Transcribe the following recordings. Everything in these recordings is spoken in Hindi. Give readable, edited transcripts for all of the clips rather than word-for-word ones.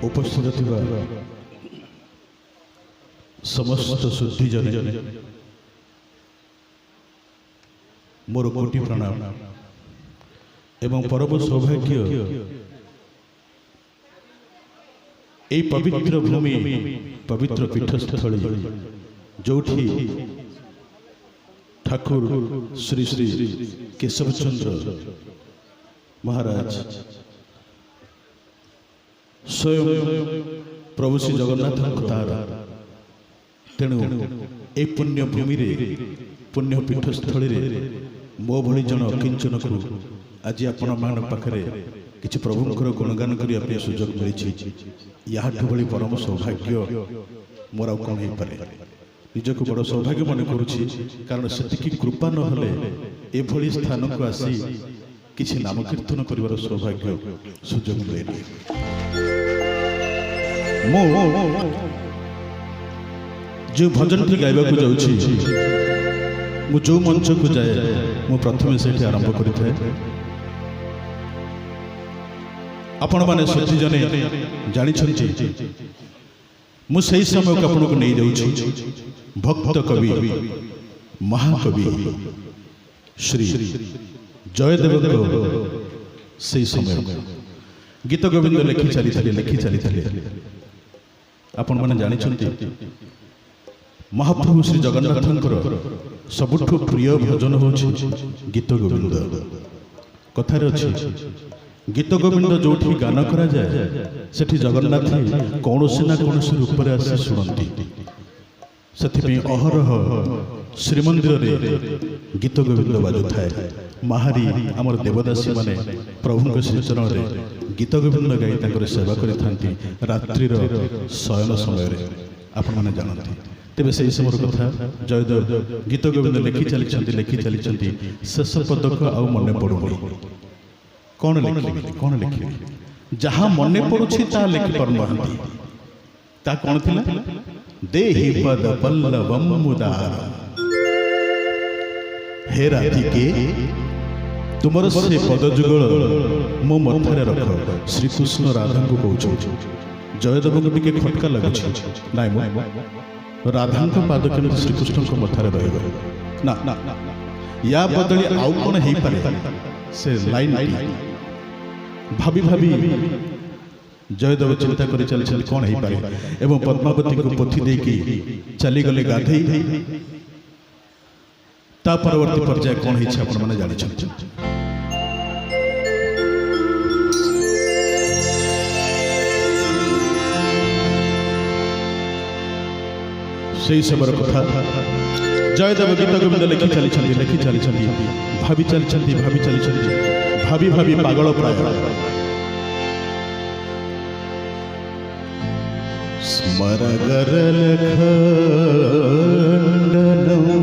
उपस्थित थिबा समस्त शुद्धि जने मोर कोटि प्रणाम एवं परम सौभाग्य ए पवित्र भूमि पवित्र पीठस्थली जोठी ठाकुर श्री श्री केशव चंद्र महाराज स्वयं प्रभु श्री जगन्नाथ तारा तेणु ए पुण्य भूमि पुण्य पीठस्थली मो भली जन अकिंचन को आज आपण मान पाखरे किछि प्रभुंकर गुणगान करने सुजोग मिली याठू भली परम सौभाग्य मोर आ कौन हो पारे निजक बड़ सौभाग्य मन करुछि कारण सेतिकी कृपा नहले एभली स्थान को आसी किछि नाम कीर्तन करिवार सौभाग्य सुजोग मिले जो भजन टी गाइबा को जाउछि मु जो मंच को जाए मु प्रथमे सेठी आरंभ करिथाय आपण माने सती जने जानि छथि मु सही समय को आपन को नहीं जाउछि भक्त कवि महाकवि श्री जयदेव से समय गीत गोविंद लिखि चली आपण माने जानि छथि महाप्रभु श्री जगन्नाथंकर सबुठु प्रिय भजन होछि गीत गोविंद कथार अछि गीत गोविंद जोठी गान करा जाए सेठी जगन्नाथ कौनसी ना कौनसी रूप में आसी शुणती से अहरह श्रीमंदिर रे गीत गोविंद बाजु थाए महारी आमर देवदासी माने प्रभु श्रीचरण में गीत गोविंद गाई सेवा करि रात्रिर शयन समय आपण मैंने जानती तेरे से समय कथा जयदेव गीत गोविंद लिखि चली शेष पदक आउ मन पड़ुनी कौन लिखिले जहाँ मन पड़ुछि ता लिखि पारु ता कौन थिला देहि पद पल्लवम मुदार हे राधिके तुमर से पद जुगल मो मथारे रख श्रीकृष्ण राधा को कहउछ जयदेव को टिके खटका लगुछि नाइ राधा पाद केमती श्रीकृष्ण को मथारे रहिबो ना या बदली आउ कोन हेई पारे से लाइन भाभी भाभी जयदेव चिंता कर चली कौन हो पारे एवं पद्मावती को पोथी देकी चली गले गाधई ता परवर्ती पर्याय कौन है आपण माने जानि छथि सही समय कथा जयदेव गीत गोविंद लिखि चली भाभी चली भाभी पागल प्राय स्मरगरल खंडनम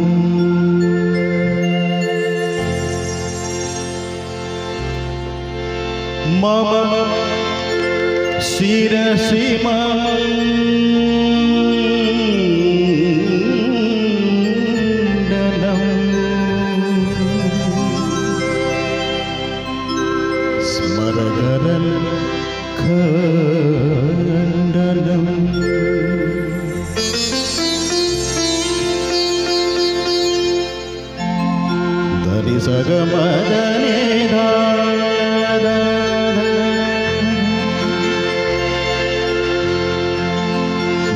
मम शिरसि स्मरगरल खंडनम धरि सगमदने धादा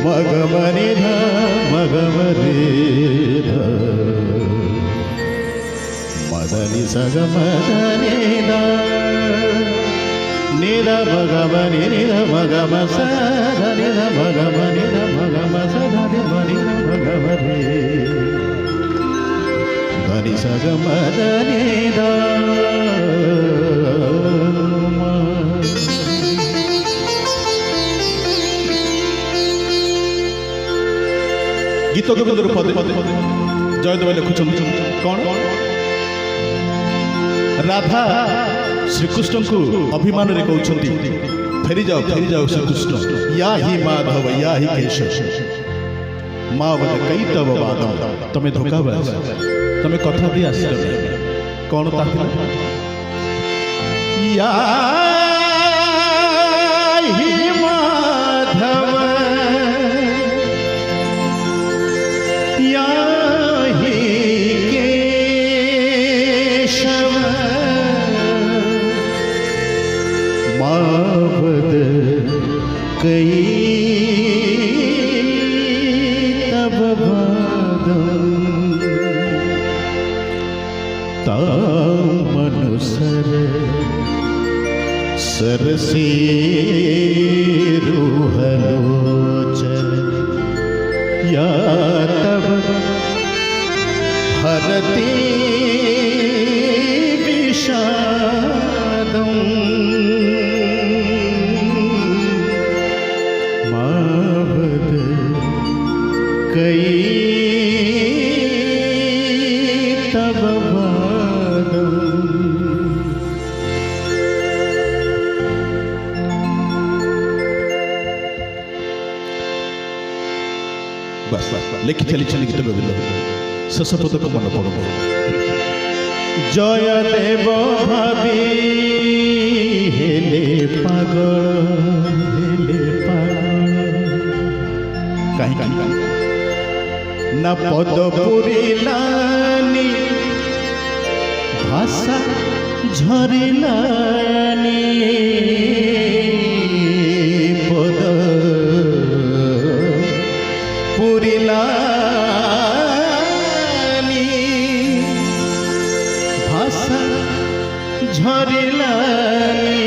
मगमनि ध मगमरे ध मदनि सगमदने धा निध मगमनि निध मगम ध निध मगमनि ध मगम ध मनि मगमरे धनि सगमदने धा गीत गोविंद पदे जयदेव लिखुं कौन राधा श्रीकृष्ण को अभिमान रे कहउछंती फेरी जाओ श्रीकृष्ण या ही माधव या ही केशव मावद कई तव वादम तमे धोखाबाज तमे कथा दी आसिल कौन ताथिला या ही माधव कई तब बादम तामनुसर सरसे रूहलोचन या तब हरती विषादम मावद कई तब बादम। बस लेखि चली चली गीत गोविंद शेष पदक मन पड़ जय देव भावी हेले पागल कहीं ना पद पुरिलानी भाषा झरिलानी पद पुरिलानी भाषा झरिलानी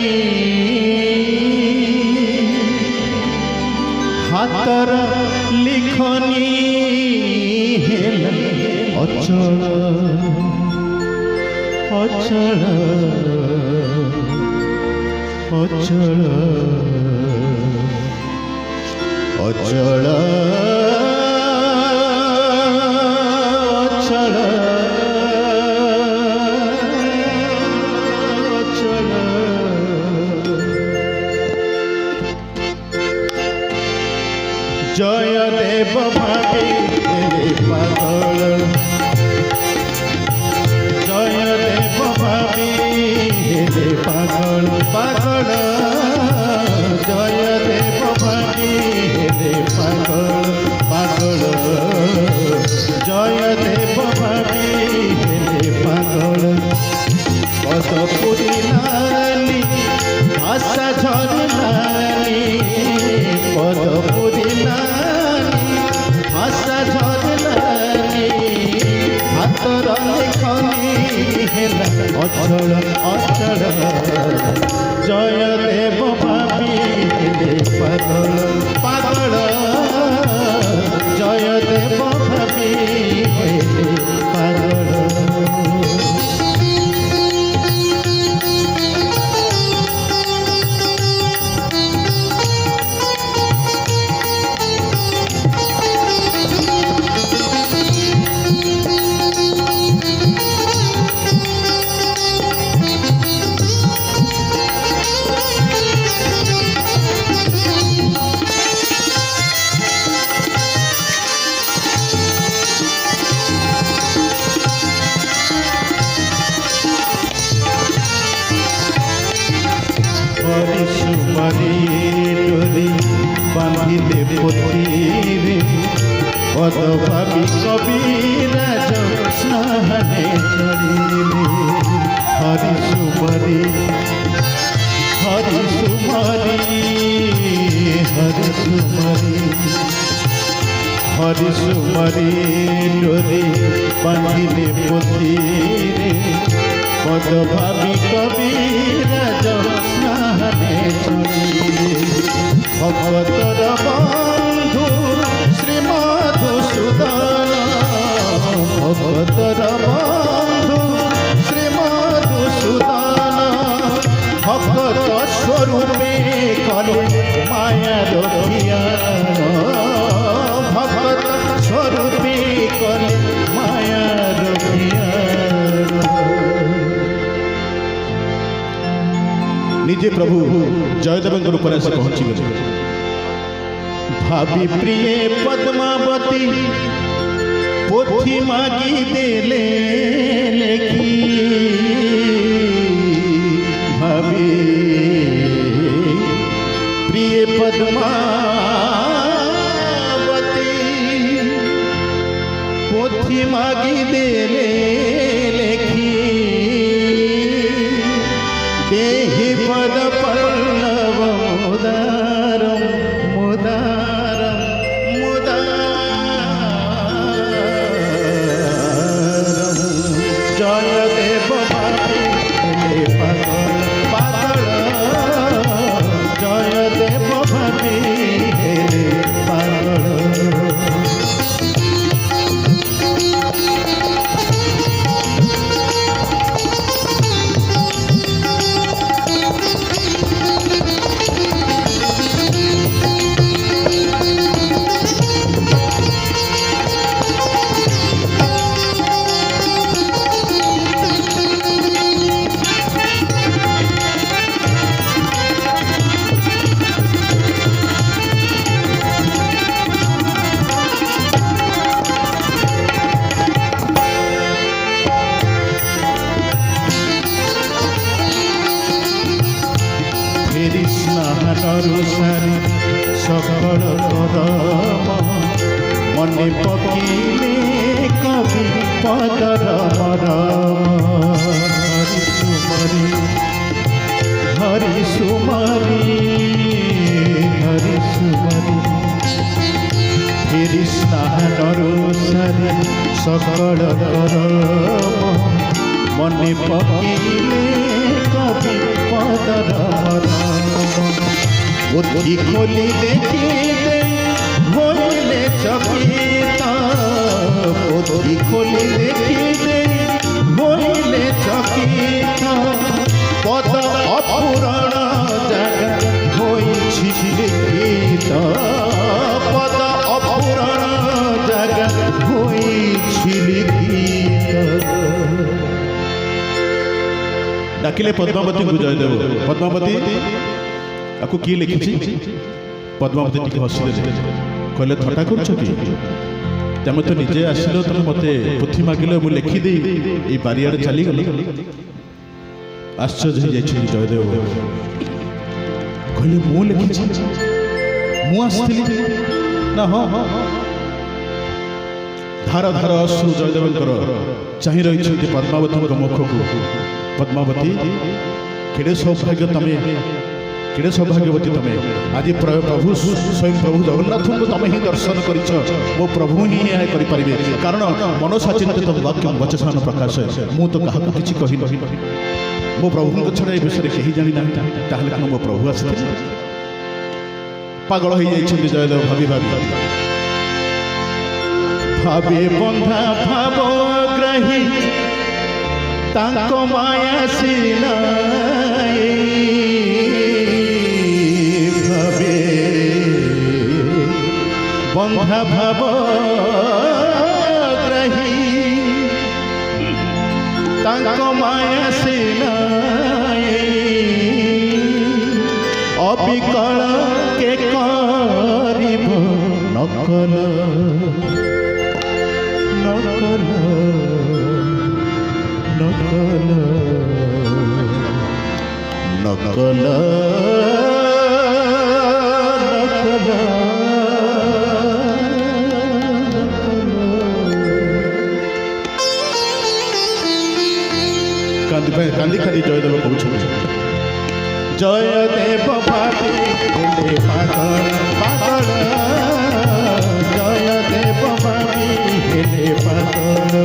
हातर लिखनी हेला अचल अचल अचल अचल जय देव भावी हेले पागल जय देव भावी हेले पागल पागल जय देव भावी हेले पागल पागल जय देव भावी हेले पागल पद पुरिलानी भाषा झरिलानी पद पुरिलानी भाषा झरिलानी हातर लिखनी हेला अचल अचल जय देव भावी हेले पागल पागल जय देव भावी हेले पागल। बांधिले पोथीरे पद भावी कविराज स्नाने चढ़िले हरि सुमरी हरि सुमरी हरि सुमरी हरि सुमरी डोरी बांधिले पोथीरे पद भावी कविराज स्नाने चढ़िले भगवतर बंधु श्री मधुसूदन भगवतर बंधु श्री मधुसूदन भगवत स्वरूपे कले माया रखिया भगवत स्वरूपे कले माया रखिया निजे प्रभु जयदेव उपन्यास पहुंची गए भाभी प्रिय पद्मावती पोथी मागी देले लेखी भाभी प्रिय पद्मावती पोथी मागी देले लेखी देहि पद पल्लव उदारम ସାରି ସକଳ କରମ ମନେ ପକେଇଲେ କବି ପଦର ମରମ ହରି ସୁମରି ହରି ସୁମରି ଫେରି ସ୍ନାନରୁ ସାରି ସକଳ କରମ ମନେ ପକେଇଲେ କବି ପଦର ବୁଦ୍ଧି ଖୋଲି ଦେଖିଲେ ହୋଇଲେ ଚକିତ ବୁଦ୍ଧି ଖୋଲି ଦେଖିଲେ ହୋଇଲେ ଚକିତ পদ অপুরাণ জাগা হয়েছি লিখিত পদ অপুরাণ জাগা হয়েছি লিখিত ডাকিলে পদ্মাবতী জয়দেব পদ্মাবতী আকু কি লিখিছি পদ্মাবতী টিকে হসিলে কহিলে থটা করছ কি তুমি তো নিজে আসিল তুমি মতে পুথি মাগিল মু লেখিদেই এই বারিয়ারে চালিগলি আশ্চর্য হয়ে যাই জয়দেব কহিলে মু লিখিছি মু আসছিলি না ধার ধার অশ্রু জয়দেবঙ্কর চাহি রয়েছেন পদ্মাবতীଙ୍କ মুখକୁ পদ্মাবতী কেড়ে সৌভাগ্য তুমি কেড়ে সৌভাগ্যবতী তুমি আজ প্রভু স্বয়ং প্রভু জগন্নাথଙ୍କୁ তুমি হি দর্শন করিছ মো প্রভু হি ଏହା କରିପାରିବେ কারণ মনসা চিন্তিত বাক্যম বচসান প্রকাশ মু তো কাহাକୁ କିଛି କହିନି ମୋ ପ୍ରଭୁଙ୍କ ଛଡ଼ା ଏ ବିଷୟରେ କେହି ଜାଣିନାହାନ୍ତି ତାହେଲେ କ'ଣ ମୋ ପ୍ରଭୁ ଆସିଥିଲେ ପାଗଳ ହେଇଯାଇଛନ୍ତି ଜୟଦେବ ଭାବି ଭାବି ଭାବେ ବନ୍ଧା ଭାବ ଗ୍ରାହୀ ତାଙ୍କ ମାୟା ସିନାଏ ଭାବେ ବନ୍ଧା ଭାବ ଗ୍ରାହୀ ତାଙ୍କ ମାୟା ସିନାଏ অবিকল কে করিব নকল নকল নকল নকল নকল কান্দি কান্দি কান্দি জয়দেব কହୁଛନ୍ତି জয়দেব ভাবি হেলে পাগল পাগল জয়দেব ভাবি হেলে পাগল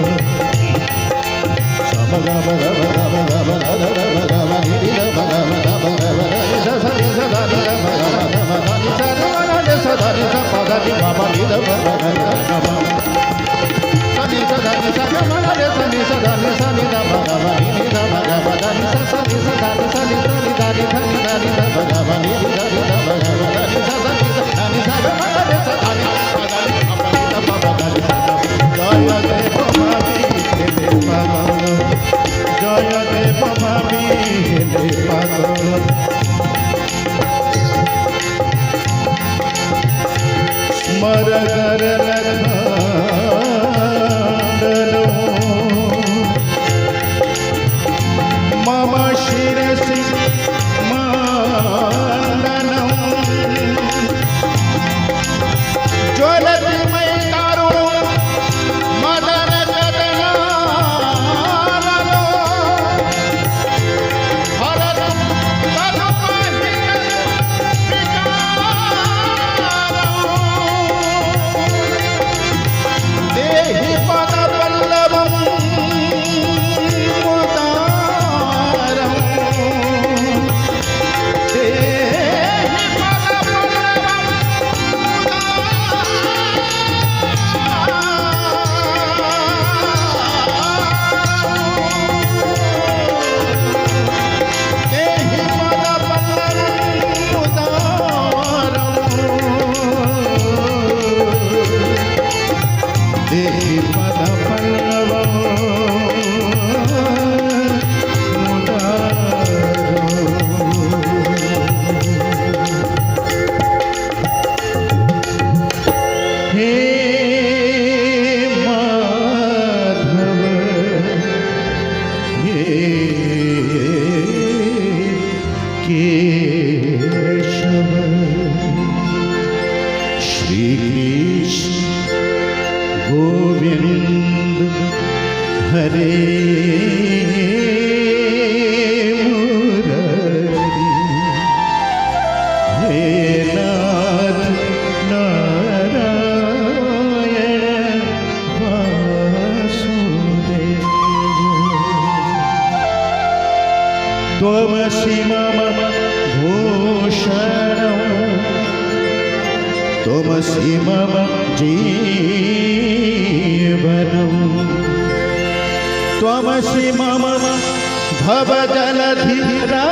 त्वमसि मम जीवनम् त्वमसि मम भवजलधिरा